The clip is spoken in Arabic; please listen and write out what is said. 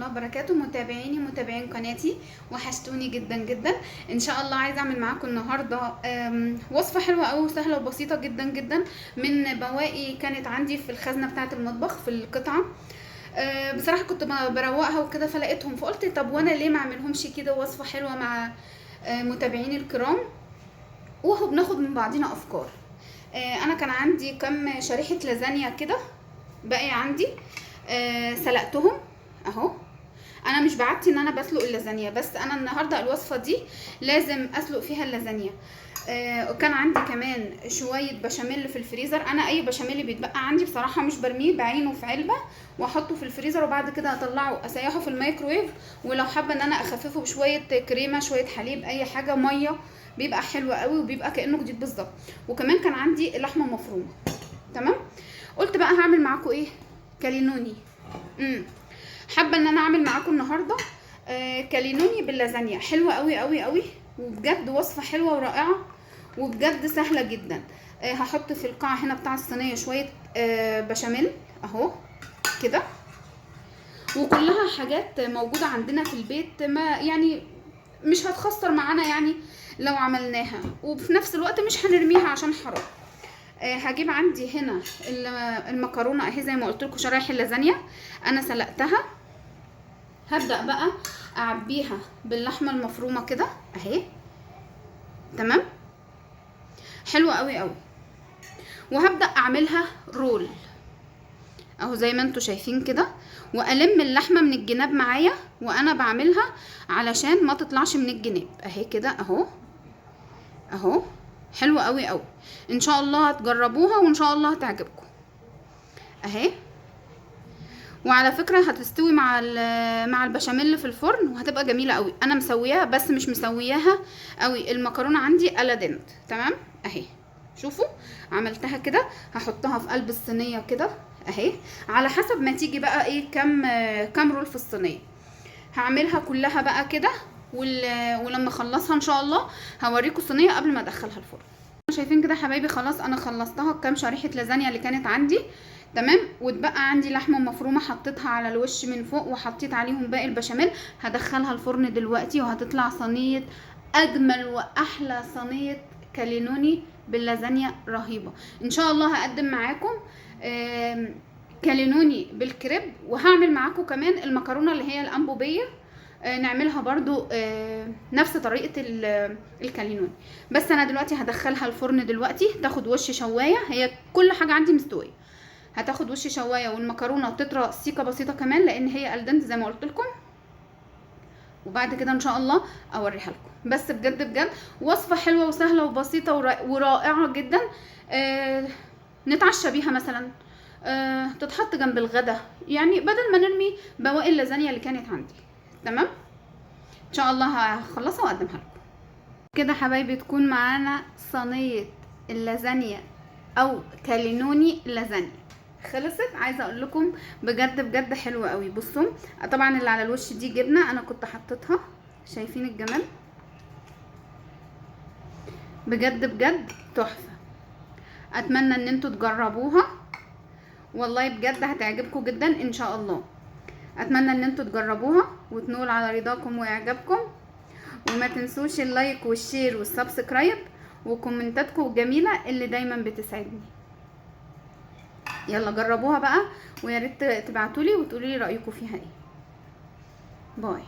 الله وبركاته. متابعين قناتي، وحشتوني جدا جدا. ان شاء الله عايزه اعمل معاكم النهارده وصفه حلوه قوي وسهله وبسيطه جدا جدا من بواقي كانت عندي في الخزنه بتاعه المطبخ في القطعه. بصراحه كنت بروقها وكده فلقيتهم، فقلت طب وانا ليه ما اعملهمش كده وصفه حلوه مع متابعيني الكرام، وهو بناخد من بعضنا افكار. انا كان عندي كم شريحه لازانيا كده باقي عندي، سلقتهم اهو. انا مش بعدتي ان انا بسلق اللازانيا، بس انا النهارده الوصفه دي لازم اسلق فيها اللازانيا. وكان عندي كمان شويه بشاميل في الفريزر. انا اي بشاميل بيتبقى عندي بصراحه مش برميه، بعينه في علبه واحطه في الفريزر، وبعد كده اطلعه اسيحه في الميكرويف. ولو حابه ان انا اخففه بشويه كريمه، شويه حليب، اي حاجه، ميه، بيبقى حلو قوي وبيبقى كانه جديد بالظبط. وكمان كان عندي لحمه مفرومه. تمام. قلت بقى هعمل معاكم ايه؟ كالينوني. حابه ان انا اعمل معاكم النهارده كالينوني باللازانيا. حلوه قوي قوي قوي، وبجد وصفه حلوه ورائعه، وبجد سهله جدا. هحط في القاع هنا بتاع الصينيه شويه بشاميل اهو كده، وكلها حاجات موجوده عندنا في البيت، ما يعني مش هتخسر معانا يعني لو عملناها، وفي نفس الوقت مش هنرميها عشان حرام. هجيب عندي هنا المكرونه اهي، زي ما قلت لكم شرايح اللازانيا انا سلقتها. هبدا بقى اعبيها باللحمه المفرومه كده اهي. تمام، حلوه قوي قوي. وهبدا اعملها رول اهو زي ما انتوا شايفين كده، والم اللحمه من الجناب معايا وانا بعملها علشان ما تطلعش من الجناب اهي كده اهو اهو. حلوه قوي قوي، ان شاء الله هتجربوها وان شاء الله هتعجبكم اهي. وعلى فكره هتستوي مع البشاميل في الفرن وهتبقى جميله قوي. انا مسوياها بس مش مسوياها قوي، المكرونه عندي الادنت. تمام اهي، شوفوا عملتها كده. هحطها في قلب الصينيه كده اهي، على حسب ما تيجي بقى ايه كام رول في الصينيه. هعملها كلها بقى كده، ولما اخلصها ان شاء الله هوريكم الصينيه قبل ما ادخلها الفرن. شايفين كده حبايبي، خلاص انا خلصتها بكام شريحه لازانيا اللي كانت عندي. تمام. واتبقى عندي لحمه مفرومه حطيتها على الوش من فوق، وحطيت عليهم باقي البشاميل. هدخلها الفرن دلوقتي وهتطلع صينيه اجمل واحلى صينيه كالينوني باللازانيا، رهيبه. ان شاء الله هقدم معاكم كالينوني بالكريب، وهعمل معاكم كمان المكرونه اللي هي الانبوبيه، نعملها برضو نفس طريقة الكالينوني. بس انا دلوقتي هدخلها الفرن دلوقتي، تاخد وش شواية. هي كل حاجة عندي مستوية، هتاخد وش شواية، والمكرونة تطرى سيكة بسيطة كمان لان هي الدنت زي ما قلت لكم. وبعد كده ان شاء الله اوريها لكم. بس بجد بجد وصفة حلوة وسهلة وبسيطة ورائعة جدا. نتعشى بيها مثلا، تتحط جنب الغدا، يعني بدل ما نرمي بواقي اللازانيا اللي كانت عندي. تمام. ان شاء الله هخلصها واقدمها لكم كده حبايبي. تكون معانا صينيه اللازانيا او كالينوني لازانيا خلصت. عايزه اقول لكم بجد بجد حلوه قوي. بصوا طبعا اللي على الوش دي جبنه انا كنت حطيتها، شايفين الجمال؟ بجد بجد تحفه. اتمنى ان انتوا تجربوها، والله بجد هتعجبكم جدا ان شاء الله. اتمنى ان انتوا تجربوها وتنول على رضاكم واعجابكم. وما تنسوش اللايك والشير والسبسكرايب وكومنتاتكم الجميله اللي دايما بتسعدني. يلا جربوها بقى، ويا ريت تبعتولي وتقولوا لي رايكم فيها ايه. باي.